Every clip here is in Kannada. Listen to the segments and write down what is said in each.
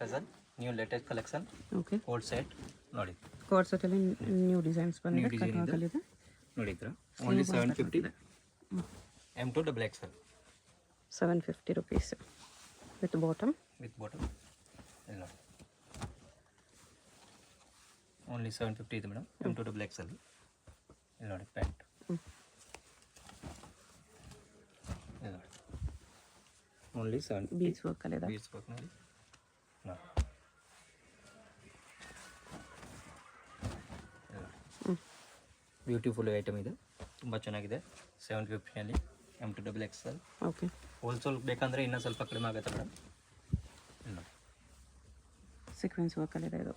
ಫೆಸಲ್ new latest collection okay coord set ನೋಡಿ ಕೋಡ್ ಸೆಟ್ಟಲ್ಲಿ ನ್ಯೂ ಡಿಸೈನ್ಸ್ ನ್ಯೂ ಬಂದಿದೆ, ಡಿಸೈನ್ ಕಟ್ವಾಕಲ್ಲಿದೆ. ನೋಡಿದ್ರ only 750 M2 double XL 750 rupees with bottom. With bottom ಇಲ್ಲ ನೋಡಿ ಓನ್ಲಿ 750 ಇದೆ ಮೇಡಮ್. M2 ಡಬಲ್ XL ಇಲ್ಲ ನೋಡಿ ಪ್ಯಾಂಟ್ ಇಲ್ಲ ನೋಡಿ ಓನ್ಲಿ 750 ಬೀಡ್ಸ್ ವರ್ಕಲ್ಲಿದೆ. ಬೀಡ್ಸ್ ವರ್ಕ್ನಲ್ಲಿ ನೋಡಿ ಬ್ಯೂಟಿಫುಲ್ ಐಟಮ್ ಇದೆ, ತುಂಬ ಚೆನ್ನಾಗಿದೆ. 750ನಲ್ಲಿ M2 double XL. Okay, wholesale ಬೇಕಂದರೆ ಇನ್ನೂ ಸ್ವಲ್ಪ ಕಡಿಮೆ ಆಗುತ್ತೆ ಮೇಡಮ್. ಇಲ್ಲ ಸೀಕ್ವೆನ್ಸ್ ವರ್ಕಲ್ಲಿದೆ ಇದು.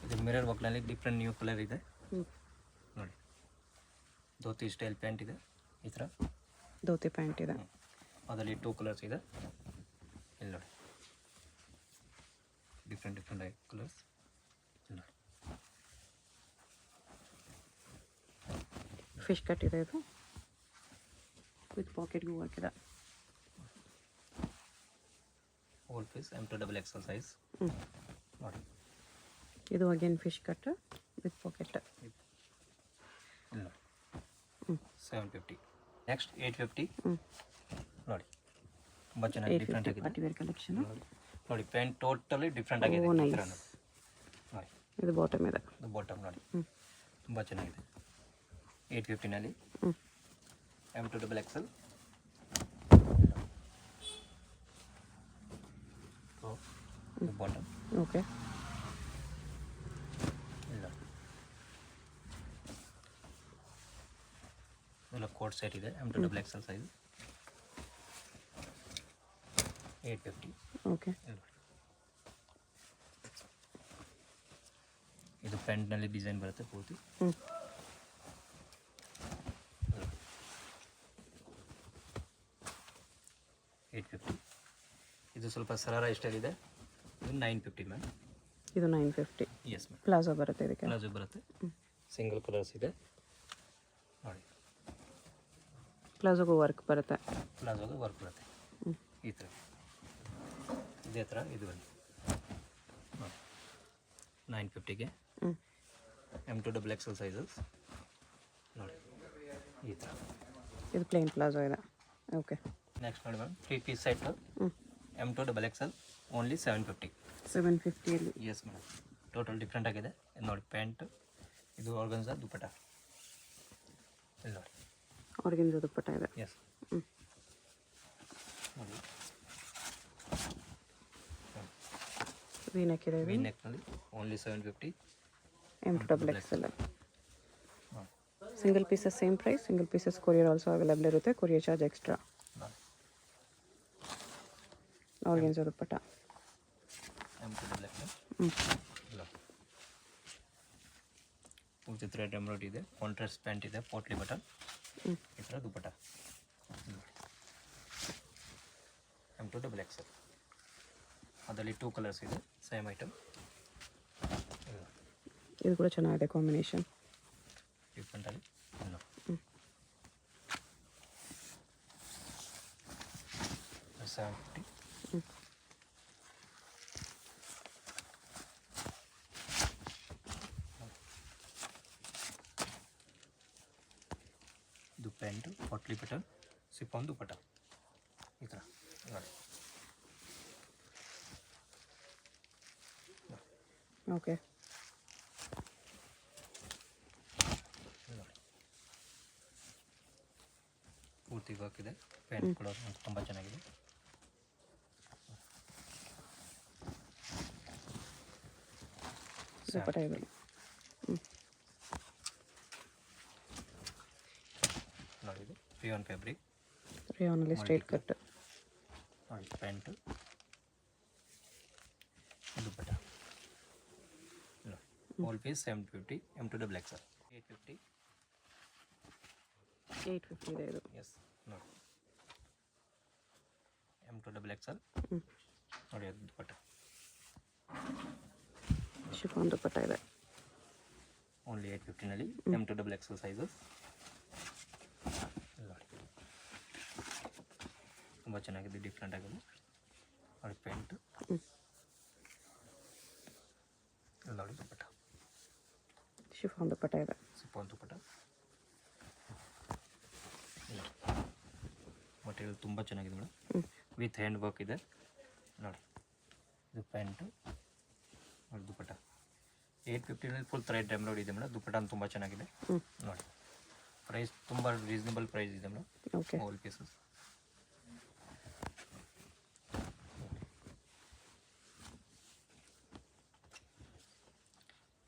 ಇದು ಮಿರರ್ ವರ್ಕ್ನಲ್ಲಿ ಡಿಫ್ರೆಂಟ್ ನ್ಯೂ ಕಲರ್ ಇದೆ ನೋಡಿ. ಧೋತಿ ಸ್ಟೈಲ್ ಪ್ಯಾಂಟ್ ಇದೆ ಈ ಥರ, ಧೋತಿ ಪ್ಯಾಂಟ್ ಇದೆ. ಅದರಲ್ಲಿ 2 ಕಲರ್ಸ್ ಇದೆ ಇಲ್ಲಿ ನೋಡಿ, ಡಿಫ್ರೆಂಟ್ ಕಲರ್ಸ್ ಇಲ್ಲಿ ನೋಡಿ. ಫಿಶ್ ಕಟ್ ಇದೆ ಇದು, ವಿತ್ ಪಾಕೆಟ್ಗೂ ವರ್ಕ್ ಇದೆ. Whole piece M2 double XL size ನೋಡಿ. ಇದು again fish cut with pocket. ಇಲ್ಲ 750. ನೆಕ್ಸ್ಟ್ 850 ನೋಡಿ, ತುಂಬ ಚೆನ್ನಾಗಿ ಡಿಫ್ರೆಂಟ್ ಆಗಿದೆ. ಪಾರ್ಟಿ ವೇರ್ ಕಲೆಕ್ಷನ್ ನೋಡಿ ಪ್ಯಾಂಟ್ ಟೋಟಲಿ ಡಿಫ್ರೆಂಟ್ ಆಗಿದೆ. ಓ, ಈ ನೈಸ್. ಥರ ನೋಡಿ, ಇದು ಬಾಟಮ್ ಇದೆ. ಇದು ಬಾಟಮ್ ನೋಡಿ, ತುಂಬ ಚೆನ್ನಾಗಿದೆ. 850ನಲ್ಲಿ M2 double XL bottom. Okay, ಇಲ್ಲ ಇದೆಲ್ಲ ಕೋಟ್ ಸೆಟ್ ಇದೆ. M2 double XL size 850. Okay, ಇದು ಪ್ಯಾಂಟ್ನಲ್ಲಿ ಡಿಸೈನ್ ಬರುತ್ತೆ ಪೂರ್ತಿ. 850. ಇದು ಸ್ವಲ್ಪ ಸರಾರ ಸ್ಟೈಲ್ ಇದೆ. ಇದು 950 ಮ್ಯಾಮ್. ಇದು 950. Yes ma'am. ಪ್ಲಾಜೋ ಬರುತ್ತೆ ಇದಕ್ಕೆ. ಪ್ಲಾಜೋ ಬರುತ್ತೆ, ಸಿಂಗಲ್ ಕಲರ್ಸ್ ಇದೆ ನೋಡಿ. ಪ್ಲಾಜೋಗೂ ವರ್ಕ್ ಬರುತ್ತೆ. ಪ್ಲಾಜೋಗೆ ವರ್ಕ್ ಬರುತ್ತೆ ಈ ಥರ, ಇದೇ ಥರ ಇದು ಬನ್ನಿ ನೋಡಿ. 950ಗೆ M2 ಡಬಲ್ XL ಸೈಜಸ್ ನೋಡಿ ಈ ಥರ. ಇದು ಪ್ಲೇನ್ ಪ್ಲಾಜೋ ಇದೆ. ಓಕೆ, ನೆಕ್ಸ್ಟ್ ನೋಡಿ ma'am, 3 piece set M2 double XL only 750. 750ಅಲ್ಲಿ. ಎಸ್ ಮೇಡಮ್, ಟೋಟಲ್ ಡಿಫ್ರೆಂಟ್ ಆಗಿದೆ. ಇದು ನೋಡಿ ಪ್ಯಾಂಟ್, ಇದು ಆರ್ಗನ್ಸಾ ದುಪ್ಪಟ ಇಲ್ಲಿ ನೋಡಿ. ಆರ್ಗನ್ಸಾ ದುಪ್ಪಟ್ಟ ಇದೆ. ಎಸ್ ನೋಡಿ, ವಿ ನೆಕ್ ಇದೆ. ವಿ ನೆಕ್ನಲ್ಲಿ only 750. M2 double XL. Single pieces same price, single pieces courier also available ಇರುತ್ತೆ. Courier charge extra. Organza dupatta. M2 double XL ಇಲ್ಲ ಪೂರ್ತಿ ಥ್ರೆಡ್ ಎಂಬ್ರಾಯ್ಡ್ರಿ ಇದೆ. ಕಾಂಟ್ರಾಸ್ಟ್ ಪ್ಯಾಂಟ್ ಇದೆ, ಪೋಟ್ಲಿ ಬಟನ್ ಈ ಥರ ದುಪ್ಪಟ. M2 ಡಬಲ್ XL ಅದರಲ್ಲಿ 2 ಕಲರ್ಸ್ ಇದೆ, ಸೇಮ್ ಐಟಮ್. ಇದು ಕೂಡ ಚೆನ್ನಾಗಿದೆ ಕಾಂಬಿನೇಷನ್. ಡಿಫ್ರೆಂಟಲ್ಲಿ ಇಲ್ಲ 750. ಇದು ಪ್ಯಾಂಟು, ಪಟ್ಲಿ ಬಟನ್, ಸಿಫಾನ್ ದುಪ್ಪಟ ಈ ಥರ ನೋಡಿ. ಓಕೆ, ನೋಡಿ ಪೂರ್ತಿ ವರ್ಕ್ ಇದೆ. ಪ್ಯಾಂಟ್ ಕೂಡ ತುಂಬ ಚೆನ್ನಾಗಿದೆ. ದುಪ್ಪಟ್ಟ ಇದೆ. ನೋಡಿ ಇದು ರಿಯಾನ್ ಫ್ಯಾಬ್ರಿಕ್, ರಿಯಾನಲ್ಲಿ ಸ್ಟ್ರೈಟ್ ಕಟ್ ನೋಡಿ. Pant dupatta whole piece 750. M2 double XL 850. 850 ಇದೆ ಇದು. ಎಸ್ ನೋಡಿ, M2 ಡಬಲ್ XL ನೋಡಿ. ಅದು ದುಪ್ಪಟ ಶಿಫಾನ್ ದುಪ್ಪಟ್ಟ ಇದೆ. ಓನ್ಲಿ 850ನಲ್ಲಿ M2 ಡಬಲ್ XL ಸೈಜಸ್ ನೋಡಿ. ತುಂಬ ಚೆನ್ನಾಗಿದೆ, ಡಿಫ್ರೆಂಟ್ ಆಗಿದೆ ನೋಡಿ. ಪ್ಯಾಂಟು ಇಲ್ಲಿ ನೋಡಿ ದುಪ್ಪಟ್ಟ, ಶಿಫಾನ್ ದುಪ್ಪಟ್ಟ ಇದೆ. ಸಿಫಾನ್ ದುಪ್ಪಟ್ಟ. ಮಟೀರಿಯಲ್ ತುಂಬ ಚೆನ್ನಾಗಿದೆ ಮೇಡಮ್, ವಿತ್ ಹ್ಯಾಂಡ್ ವರ್ಕ್ ಇದೆ ನೋಡಿ. ಇದು ಪ್ಯಾಂಟು ನೋಡಿ, ದುಪ್ಪಟ್ಟ 850 ಫುಲ್ ಥ್ರೆಡ್ ಎಂಬ್ರಾಯ್ಡ್ ಇದೆ ಮೇಡಮ್. ದುಪ್ಪಟ್ಟ ತುಂಬ ಚೆನ್ನಾಗಿದೆ ನೋಡಿ. ಪ್ರೈಸ್ ತುಂಬ ರೀಸನೇಬಲ್ ಪ್ರೈಸ್ ಇದೆ madam. Okay, all pieces.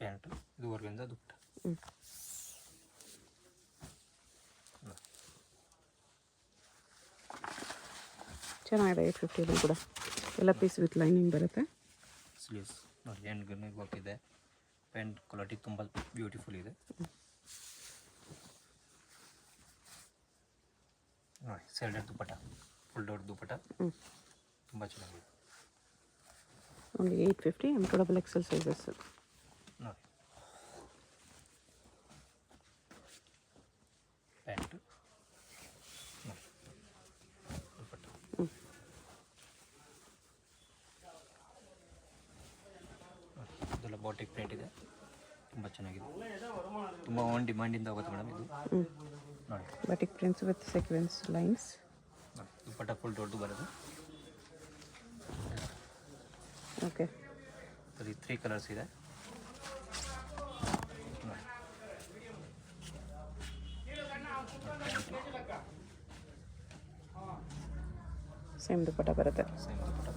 Pant ಇದು ಆರ್ಗನ್ಜಾ ದುಪ್ಪಟ್ಟ. ಚೆನ್ನಾಗಿದೆ. 850 ಕೂಡ ಎಲ್ಲ ಪೀಸ್ ವಿತ್ ಲೈನಿಂಗ್ ಬರುತ್ತೆ. ಸ್ಲೀವ್ಸ್ ನೋಡಿ, ಹ್ಯಾಂಡ್ ಗನ್ನಿಗೆ ವರ್ಕ್ ಇದೆ. ಪ್ಯಾಂಟ್ ಕ್ವಾಲಿಟಿ ತುಂಬ ಬ್ಯೂಟಿಫುಲ್ ಇದೆ ನೋಡಿ. ಸೆಲ್ಡೆಡ್ ದುಪ್ಪಟ್ಟ, ಫುಲ್ ದೊಡ್ಡ ದುಪ್ಪಟ್ಟ, ತುಂಬ ಚೆನ್ನಾಗಿದೆ. ಓನ್ಲಿ 850 M2 XXL ಸೈಜಸ್ ನೋಡಿ. ಪ್ಯಾಂಟು ನೋಡಿ, ದುಪ್ಪಟ್ಟ. ಇದೆಲ್ಲ ಬಾಟಿಕ್ ಪ್ರಿಂಟ್ ಇದೆ, ತುಂಬ ಚೆನ್ನಾಗಿದೆ. ತುಂಬ ಆನ್ ಡಿಮಾಂಡಿಂದ ಹೋಗುತ್ತೆ ಮೇಡಮ್ ಇದು ನೋಡಿ. Batik prints with sequence lines. Dupatta full ದೊಡ್ಡದು ಬರೋದು. ಓಕೆ, ಸರಿ 3 ಕಲರ್ಸ್ ಇದೆ ನೋಡಿ. ಸೇಮ್ ದುಪ್ಪಟ್ಟ ಬರುತ್ತೆ. Same dupatta.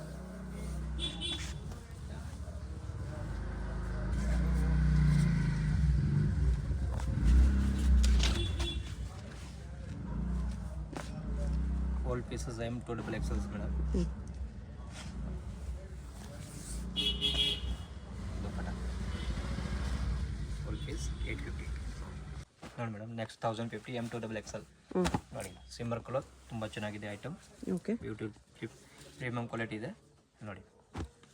All pieces M2 XXL madam. Dupatta full piece 850 ನೋಡಿ ಮೇಡಮ್. ನೆಕ್ಸ್ಟ್ 1050 M2 XXL ನೋಡಿ. ಸಿಮ್ಮರ್ ಕಲರ್, ತುಂಬ ಚೆನ್ನಾಗಿದೆ item. Okay, beauty premium quality ಇದೆ ನೋಡಿ.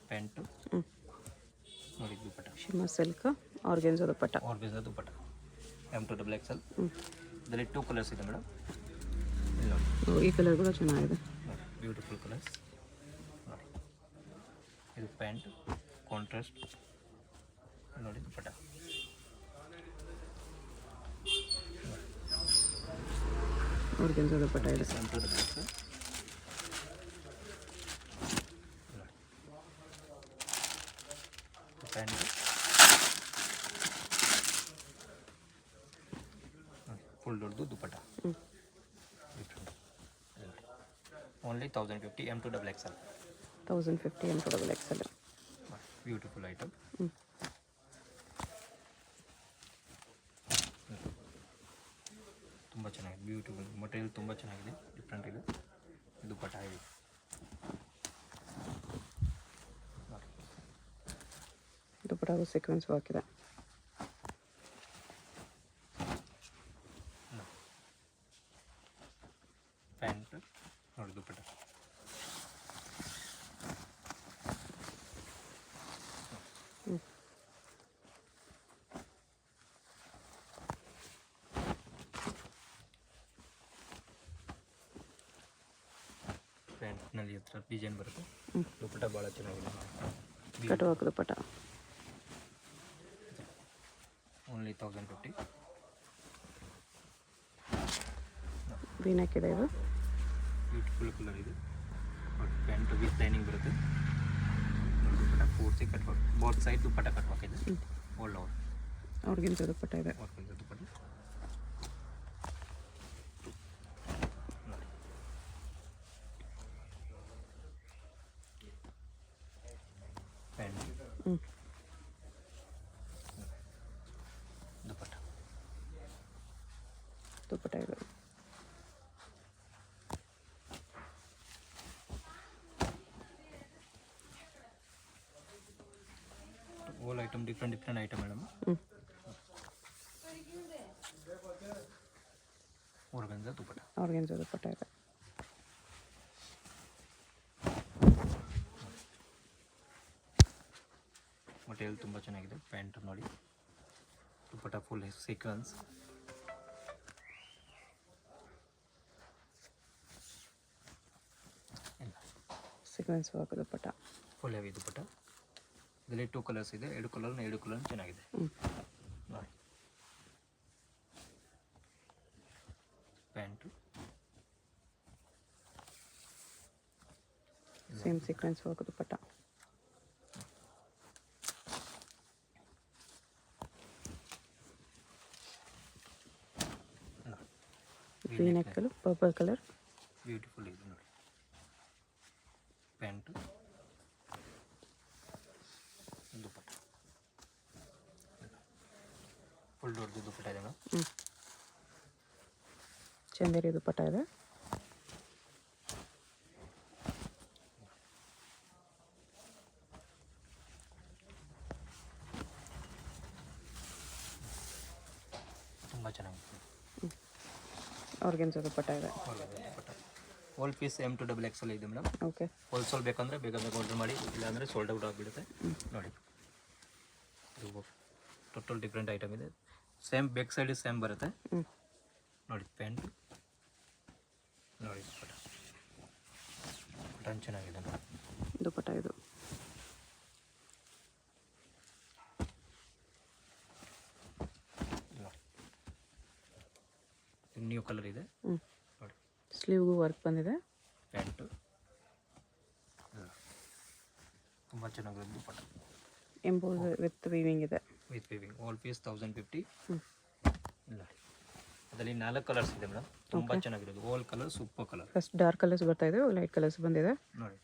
ಪ್ಯಾಂಟು ನೋಡಿ, ದುಪ್ಪಟ್ಟ ಶಿಮ್ಮರ್ ಸಿಲ್ಕ್ ಆರ್ಗೆನ್ಜಾ ದುಪ್ಪಟ್ಟ. ಆರ್ಗೆನ್ಜಾ ದುಪ್ಪಟ್ಟ M2 XXL. ಇದರಲ್ಲಿ 2 ಕಲರ್ಸ್ ಇದೆ ಮೇಡಮ್. ಇಲ್ಲಿ ನೋಡಿ, ಈ ಕಲರ್ ಕೂಡ ಚೆನ್ನಾಗಿದೆ ನೋಡಿ, ಬ್ಯೂಟಿಫುಲ್ ಕಲರ್ಸ್ ನೋಡಿ. ಇದು ಪ್ಯಾಂಟ್ ಕಾಂಟ್ರಾಸ್ಟ್ ನೋಡಿ, ದುಪ್ಪಟ್ಟ ಆರ್ಗೆನ್ಜಾ ದುಪ್ಪಟ್ಟ ಇದೆ. M2 XXL ನೋಡಿ. ಪ್ಯಾಂಟ್ ಫುಲ್ ದೊಡ್ಡದು dupatta. Only 1050 M2 XXL. 1050 M2 XXL. Beautiful item. ತುಂಬ ಚೆನ್ನಾಗಿದೆ, ಬ್ಯೂಟಿಫುಲ್ ಮಟೀರಿಯಲ್ ತುಂಬ ಚೆನ್ನಾಗಿದೆ, ಡಿಫ್ರೆಂಟ್ ಇದೆ. ದುಪ್ಪಟ್ಟ ಇದೆ ದುಪ್ಪಟ್ಟ ಸೀಕ್ವೆನ್ಸ್ ವರ್ಕ್ ಇದೆ. ಪ್ಯಾಂಟ್ ನೋಡಿ, ದುಪ್ಪಟ್ಟ ಪ್ಯಾಂಟ್ನಲ್ಲಿ ಹತ್ರ ಡಿಸೈನ್ ಬರುತ್ತೆ. ದುಪ್ಪಟ್ಟ ಭಾಳ ಚೆನ್ನಾಗಿದೆ. ಕಟ್ ವರ್ಕ್ ದುಪ್ಪಟ್ಟ. ಓನ್ಲಿ 1050. ವೀನೆಕ್ ಇದೆ ಇದು. ಬ್ಯೂಟಿಫುಲ್ ಕಲರ್ ಇದೆ ನೋಡಿ. ಪ್ಯಾಂಟ್ ವಿತ್ ಲೈನಿಂಗ್ ಬರುತ್ತೆ. ದುಪ್ಪಟ್ಟ ಪೂರ್ತಿ ಕಟ್ ವರ್ಕ್, ಬೋತ್ ಸೈಡ್ ದುಪ್ಪಟ್ಟ ಕಟ್ ವರ್ಕ್ ಇದೆ. ಆಲ್ ಓವರ್ ಆರ್ಗೆನ್ಜಾ ದುಪ್ಪಟ್ಟ ಇದೆ. ಆರ್ಗೆನ್ಜಾ ದುಪ್ಪಟ್ಟ ನೋಡಿ. ಪ್ಯಾಂಟ್ ದುಪ್ಪಟ್ಟ ದುಪ್ಪಟ್ಟ ಇದೆ. all item different item madam. Organza dupatta ಇದೆ. ಮಟೀರಿಯಲ್ ತುಂಬ ಚೆನ್ನಾಗಿದೆ. ಪ್ಯಾಂಟ್ ನೋಡಿ, ದುಪ್ಪಟ್ಟ ಫುಲ್ ಸೀಕ್ವೆನ್ಸ್. ಸೀಕ್ವೆನ್ಸ್ ವರ್ಕ್ ದುಪ್ಪಟ್ಟ. ಫುಲ್ ಹೆವಿ ದುಪ್ಪಟ್ಟ. ಇದರಲ್ಲಿ 2 ಕಲರ್ಸ್ ಇದೆ, ಎರಡು ಕಲರ್ ಚೆನ್ನಾಗಿದೆ ನೋಡಿ. ಪ್ಯಾಂಟು ಸೇಮ್ ಸೀಕ್ವೆನ್ಸ್ ವರ್ಕ್ ದುಪ್ಪಟ್ಟ. ವಿ ನೆಕ್ಕಲು ಪರ್ಪಲ್ ಕಲರ್ ಬ್ಯೂಟಿಫುಲ್ ಇದೆ ನೋಡಿ. ಪ್ಯಾಂಟು ದುಪ್ಪಟ್ಟ ಫುಲ್ ದೊಡ್ಡದು ದುಪ್ಪಟ್ಟ ಇದೆ ಮೇಡಮ್. ಚಂದೇರಿ ದುಪ್ಪಟ್ಟ ಇದೆ. ತುಂಬ ಚೆನ್ನಾಗಿದೆ. ಆರ್ಗೆನ್ಸಾ ದುಪ್ಪಟ್ಟ ಇದೆ. ಹೋಲ್ ಪೀಸ್ M2XXL ಇದೆ ಮೇಡಮ್. ಓಕೆ. ಹೋಲ್ಸೇಲ್ ಬೇಕಂದರೆ ಬೇಗ ಆರ್ಡರ್ ಮಾಡಿ, ಇಲ್ಲಾಂದರೆ ಸೋಲ್ಡ್ ಔಟ್ ಆಗಿಬಿಡುತ್ತೆ ನೋಡಿ. ಇದು ಟೋಟಲ್ ಡಿಫ್ರೆಂಟ್ ಐಟಮ್ ಇದೆ. ಸೇಮ್ ಬ್ಯಾಕ್ ಸೈಡ್ ಸೇಮ್ ಬರುತ್ತೆ ನೋಡಿ. ಪ್ಯಾಂಟ್ ನೋಡಿ, ಬಟನ್ ಚೆನ್ನಾಗಿದೆ ನೋಡಿ. ದುಪ್ಪಟ್ಟ ಇದು ನ್ಯೂ ಕಲರ್ ಇದೆ ನೋಡಿ. ಸ್ಲೀವ್ಗೂ ವರ್ಕ್ ಬಂದಿದೆ. ಪ್ಯಾಂಟು ತುಂಬ ಚೆನ್ನಾಗಿದೆ ದುಪ್ಪಟ್ಟ. ಎಂಬೋಸ್ ವಿತ್ ವೀವಿಂಗ್ ಇದೆ. With weaving. ಆಲ್ ಪೀಸ್ 1050 ನೋಡಿ. ಅದರಲ್ಲಿ 4 ಕಲರ್ಸ್ ಇದೆ ಮೇಡಮ್. ತುಂಬ ಚೆನ್ನಾಗಿರೋದು. All colour super colour. First dark colours ಬರ್ತಾ ಇದೆ, ಲೈಟ್ ಕಲರ್ಸ್ ಬಂದಿದೆ ನೋಡಿ.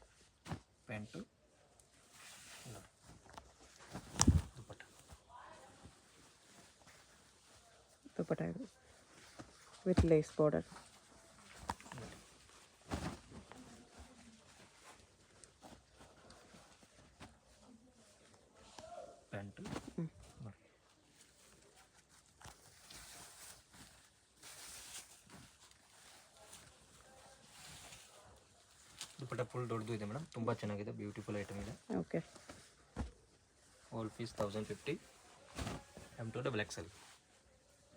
ಪ್ಯಾಂಟು ದುಪ್ಪಟ್ಟ ದುಪ್ಪಟ್ಟ ಇದು with lace border. Pant dupatta full ದೊಡ್ಡದು ಇದೆ ಮೇಡಮ್. ತುಂಬ ಚೆನ್ನಾಗಿದೆ, ಬ್ಯೂಟಿಫುಲ್ ಐಟಮ್ ಇದೆ. Okay. All piece 1050 M2XXL.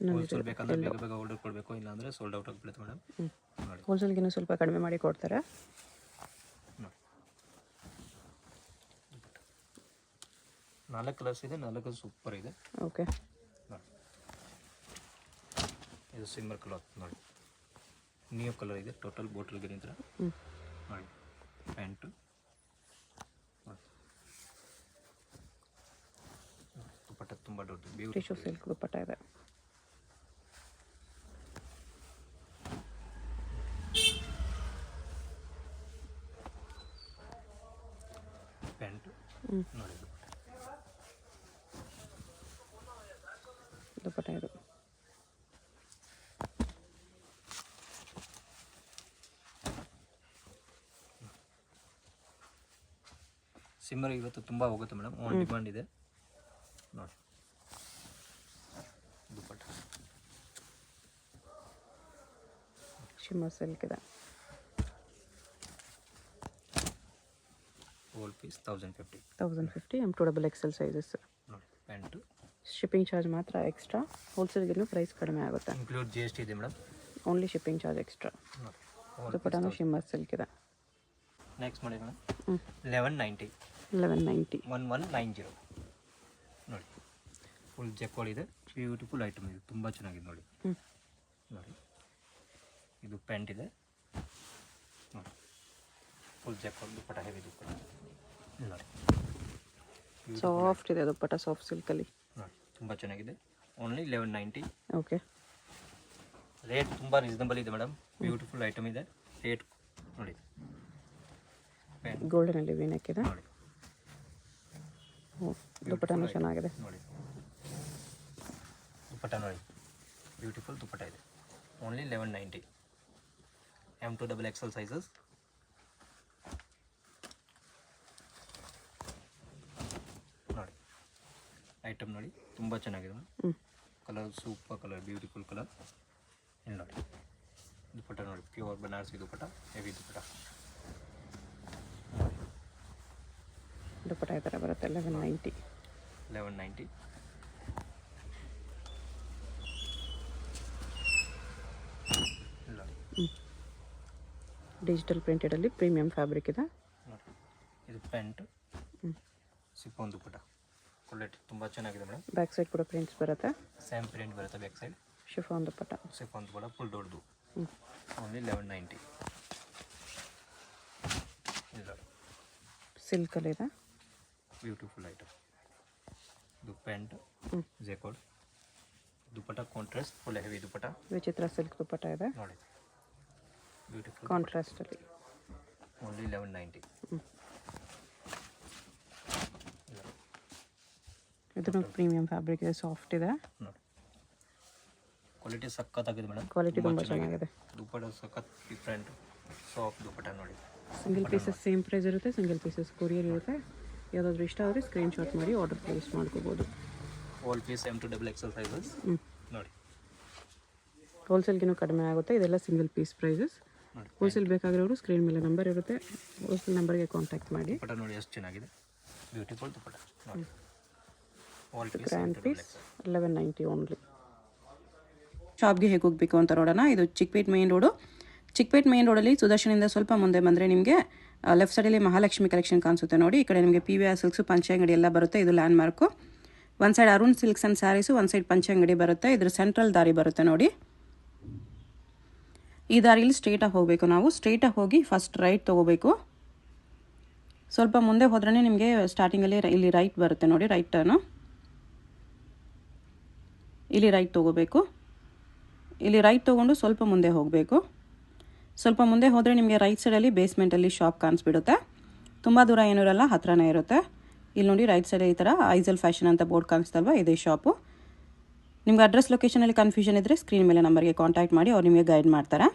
Wholesale ಬೇಕಂದ್ರೆ ಬೇಗ ಆರ್ಡರ್ ಕೊಡಬೇಕು, ಇಲ್ಲಾಂದರೆ ಸೋಲ್ಡ್ ಔಟ್ ಆಗಿಬಿಡುತ್ತೆ ಮೇಡಮ್ ನೋಡಿ. ಹೋಲ್ಸೇಲ್ಗಿನ್ನೂ ಸ್ವಲ್ಪ ಕಡಿಮೆ ಮಾಡಿ ಕೊಡ್ತಾರೆ ನೋಡಿ. 4 ಕಲರ್ಸ್ ಇದೆ, 4 ಸೂಪರ್ ಇದೆ. ಓಕೆ. ನೋಡಿ, ಇದು ಸಿಲ್ವರ್ ಕಲರ್ ನೋಡಿ. ನ್ಯೂ ಕಲರ್ ಇದೆ, ಟೋಟಲ್ ಬಾಟಲ್ ಗ್ರೀನ್ ಥರ ನೋಡಿ. ಪ್ಯಾಂಟು ದುಪ್ಪಟ್ಟ ತುಂಬ ದೊಡ್ಡದು, ಟಿಶ್ಯೂ ಬ್ಯೂಟಿಫುಲ್ ಸಿಲ್ಕ್ ದುಪ್ಪಟ್ಟ ಇದೆ. ಪ್ಯಾಂಟು ನೋಡಿ. ದುಪ್ಪಟ್ಟ ಇದು ಸಿಮ್ಮರ್ ಇವತ್ತು ತುಂಬ ಹೋಗುತ್ತೆ ಮೇಡಮ್, ಆನ್ ಡಿಮಾಂಡ್ ಇದೆ ನೋಡಿ. ದುಪ್ಪಟ್ಟ ಶಿಮ್ಮರ್ ಸಿಲ್ಕ್ ಇದೆ. ಹೋಲ್ ಪೀಸ್ 1050 M2XXL ಸೈಜಸ್ ನೋಡಿ. ಪ್ಯಾಂಟು ಶಿಪ್ಪಿಂಗ್ ಚಾರ್ಜ್ ಮಾತ್ರ ಎಕ್ಸ್ಟ್ರಾ, ಹೋಲ್ಸೇಲ್ಗಿನ್ನೂ ಪ್ರೈಸ್ ಕಡಿಮೆ ಆಗುತ್ತೆ. ಇನ್ಕ್ಲೂಡ್ GST ಇದೆ madam. Only shipping charge extra. ನೋಡಿ. ದುಪ್ಪಟ್ಟನೂ ಶಿಮ್ಮರ್ ಸಿಲ್ಕ್ ಇದೆ. ನೆಕ್ಸ್ಟ್ ಮಾಡಿ ಮೇಡಮ್ 1190 1190 ನೋಡಿ. ಫುಲ್ ಜೆಕ್ವಾಲ್ ಇದೆ, ಬ್ಯೂಟಿಫುಲ್ ಐಟಮ್ ಇದೆ, ತುಂಬ ಚೆನ್ನಾಗಿದೆ ನೋಡಿ. ನೋಡಿ, ಇದು ಪ್ಯಾಂಟ್ ಇದೆ ನೋಡಿ. ಫುಲ್ ಜೆಕ್ವಾಲ್ ದುಪ್ಪಟ್ಟ, ಹೆವಿ ದುಪ್ಪಟ್ಟ ನೋಡಿ. ಸಾಫ್ಟ್ ಇದೆ ದುಪ್ಪಟ್ಟ, ಸಾಫ್ಟ್ ಸಿಲ್ಕಲ್ಲಿ ನೋಡಿ. ತುಂಬ ಚೆನ್ನಾಗಿದೆ. ಓನ್ಲಿ 1190. ಓಕೆ. ರೇಟ್ ತುಂಬ ರೀಸನಬಲ್ ಇದೆ ಮೇಡಮ್, ಬ್ಯೂಟಿಫುಲ್ ಐಟಮ್ ಇದೆ. ರೇಟ್ ನೋಡಿ. ಗೋಲ್ಡನಲ್ಲಿ ವೀನೆಕ್ ಇದೆ ನೋಡಿ. ದುಪ್ಪಟ್ಟನೂ ಚೆನ್ನಾಗಿದೆ ನೋಡಿ. ದುಪ್ಪಟ್ಟ ನೋಡಿ, ಬ್ಯೂಟಿಫುಲ್ ದುಪ್ಪಟ್ಟ ಇದೆ. Only 1190 M2XXL sizes. ನೋಡಿ ಐಟಮ್ ನೋಡಿ, ತುಂಬ ಚೆನ್ನಾಗಿದೆ. Colour super colour, beautiful colour. ಇಲ್ಲಿ ನೋಡಿ ದುಪ್ಪಟ್ಟ ನೋಡಿ, ಪ್ಯೂರ್ ಬನಾರಸಿ ದುಪ್ಪಟ್ಟ, ಹೆವಿ ದುಪ್ಪಟ್ಟ. ದುಪ್ಪಟ್ಟ ಈ ಥರ ಬರುತ್ತೆ. 1190 ಡಿಜಿಟಲ್ ಪ್ರಿಂಟೆಡಲ್ಲಿ ಪ್ರೀಮಿಯಂ ಫ್ಯಾಬ್ರಿಕ್ ಇದೆ. ನೋಡಿ. ಇದು ಪ್ಯಾಂಟ್, ಸಿಫಾನ್ ದುಪ್ಪಟ್ಟ. ಕ್ವಾಲಿಟಿ ತುಂಬ ಚೆನ್ನಾಗಿದೆ ಮೇಡಮ್. ಬ್ಯಾಕ್ ಸೈಡ್ ಕೂಡ ಪ್ರಿಂಟ್ಸ್ ಬರುತ್ತೆ. ಸೇಮ್ ಪ್ರಿಂಟ್ ಬರುತ್ತೆ ಬ್ಯಾಕ್ ಸೈಡ್. ಶಿಫಾನ್ ದುಪ್ಪಟ್ಟ. ಸಿಫಾನ್ ದುಪ್ಪಟ್ಟ ಫುಲ್ ದೊಡ್ಡದು. ಓನ್ಲಿ 1190. ಇದು ಸಿಲ್ಕಲ್ಲಿ ಇದೆ. Beautiful item. ಇದು ಪ್ಯಾಂಟ್ ಜೆಕೋಡ್ ದುಪ್ಪಟ್ಟ ಕಾಂಟ್ರಾಸ್ಟ್ ಫುಲ್ ಹೆವಿ ದುಪ್ಪಟ್ಟ. ವಿಚಿತ್ರ ಸಿಲ್ಕ್ ದುಪ್ಪಟ್ಟ ಇದೆ ನೋಡಿ, ಬ್ಯೂಟಿಫುಲ್ ಕಾಂಟ್ರಾಸ್ಟಲ್ಲಿ. ಓನ್ಲಿ 1190. ಇದನ್ನು ಪ್ರೀಮಿಯಂ ಫ್ಯಾಬ್ರಿಕ್ ಇದೆ, ಸಾಫ್ಟ್ ಇದೆ. ನೋಡಿ ಕ್ವಾಲಿಟಿ ಸಖತ್ತಾಗಿದೆ ಮೇಡಮ್. ಕ್ವಾಲಿಟಿ ತುಂಬ ಚೆನ್ನಾಗಿದೆ. ದುಪ್ಪಟ್ಟ ಸಖತ್ ಡಿಫ್ರೆಂಟ್ ಸಾಫ್ಟ್ ದುಪ್ಪಟ್ಟ ನೋಡಿ. ಸಿಂಗಲ್ ಪೀಸಸ್ ಸೇಮ್ ಪ್ರೈಸ್ ಇರುತ್ತೆ, ಸಿಂಗಲ್ ಪೀಸಸ್ ಕೊರಿಯರ್ ಇರುತ್ತೆ. ಯಾವುದಾದ್ರೂ ಇಷ್ಟ ಆದರೆ ಸ್ಕ್ರೀನ್ಶಾಟ್ ಮಾಡಿ ಆರ್ಡರ್ ಪ್ಲೇಸ್ ಮಾಡ್ಕೋಬೋದು. All piece M to XXL sizes ನೋಡಿ. ಹೋಲ್ಸೇಲ್ಗಿನ್ನೂ ಕಡಿಮೆ ಆಗುತ್ತೆ. ಇದೆಲ್ಲ ಸಿಂಗಲ್ ಪೀಸ್ ಪ್ರೈಸಸ್. ಹೋಲ್ಸೇಲ್ ಬೇಕಾಗಿರೋರು ಸ್ಕ್ರೀನ್ ಮೇಲೆ ನಂಬರ್ ಇರುತ್ತೆ, ಹೋಲ್ಸೇಲ್ ನಂಬರ್ಗೆ ಕಾಂಟ್ಯಾಕ್ಟ್ ಮಾಡಿ. ದುಪ್ಪಟ್ಟ ನೋಡಿ ಎಷ್ಟು ಚೆನ್ನಾಗಿದೆ, ಬ್ಯೂಟಿಫುಲ್ ದುಪ್ಪಟ್ಟ ನೋಡಿ. All piece grand piece 1190 only. ಶಾಪ್ಗೆ ಹೇಗೆ ಹೋಗಬೇಕು ಅಂತ ನೋಡೋಣ. ಇದು Chickpet main road. Chickpet main ರೋಡಲ್ಲಿ ಸುದರ್ಶನಿಂದ ಸ್ವಲ್ಪ ಮುಂದೆ ಬಂದರೆ ನಿಮಗೆ ಲೆಫ್ಟ್ ಸೈಡಲ್ಲಿ ಮಹಾಲಕ್ಷ್ಮಿ ಕಲೆಕ್ಷನ್ ಕಾಣಿಸುತ್ತೆ ನೋಡಿ. ಈ ಕಡೆ ನಿಮಗೆ PVR ಸಿಲ್ಕ್ಸು, ಪಂಚೆ ಅಂಗಡಿ ಎಲ್ಲ ಬರುತ್ತೆ. ಇದು ಲ್ಯಾಂಡ್ ಮಾರ್ಕು. ಒಂದು side Arun silks and sarees, ಒಂದು ಸೈಡ್ ಪಂಚೆ ಅಂಗಡಿ ಬರುತ್ತೆ. ಇದ್ರ ಸೆಂಟ್ರಲ್ ದಾರಿ ಬರುತ್ತೆ ನೋಡಿ. ಈ ದಾರಿಯಲ್ಲಿ ಸ್ಟ್ರೇಟಾಗಿ ಹೋಗಬೇಕು ನಾವು. ಸ್ಟ್ರೇಟಾಗಿ ಹೋಗಿ ಫಸ್ಟ್ ರೈಟ್ ತೊಗೋಬೇಕು. ಸ್ವಲ್ಪ ಮುಂದೆ ಹೋದ್ರೇ ನಿಮಗೆ ಸ್ಟಾರ್ಟಿಂಗಲ್ಲಿ ಇಲ್ಲಿ ರೈಟ್ ಬರುತ್ತೆ ನೋಡಿ, ರೈಟ್ ಟರ್ನು. ಇಲ್ಲಿ ರೈಟ್ ತೊಗೋಬೇಕು. ಇಲ್ಲಿ ರೈಟ್ ತೊಗೊಂಡು ಸ್ವಲ್ಪ ಮುಂದೆ ಹೋಗಬೇಕು. ಸ್ವಲ್ಪ ಮುಂದೆ ಹೋದರೆ ನಿಮಗೆ ರೈಟ್ ಸೈಡಲ್ಲಿ ಬೇಸ್ಮೆಂಟಲ್ಲಿ ಶಾಪ್ ಕಾಣಿಸ್ಬಿಡುತ್ತೆ. ತುಂಬ ದೂರ ಏನೂ ಇರಲ್ಲ, ಹತ್ರನೇ ಇರುತ್ತೆ. ಇಲ್ಲಿ ನೋಡಿ ರೈಟ್ ಸೈಡ್ ಈ ಥರ ಐಸಲ್ ಫ್ಯಾಷನ್ ಅಂತ ಬೋರ್ಡ್ ಕಾಣಿಸ್ತಲ್ವ, ಇದೇ ಶಾಪು. ನಿಮ್ಗೆ ಅಡ್ರೆಸ್ ಲೊಕೇಶನಲ್ಲಿ ಕನ್ಫ್ಯೂಷನ್ ಇದ್ದರೆ ಸ್ಕ್ರೀನ್ ಮೇಲೆ ನಂಬರ್ಗೆ ಕಾಂಟ್ಯಾಕ್ಟ್ ಮಾಡಿ, ಅವ್ರು ನಿಮಗೆ ಗೈಡ್ ಮಾಡ್ತಾರೆ.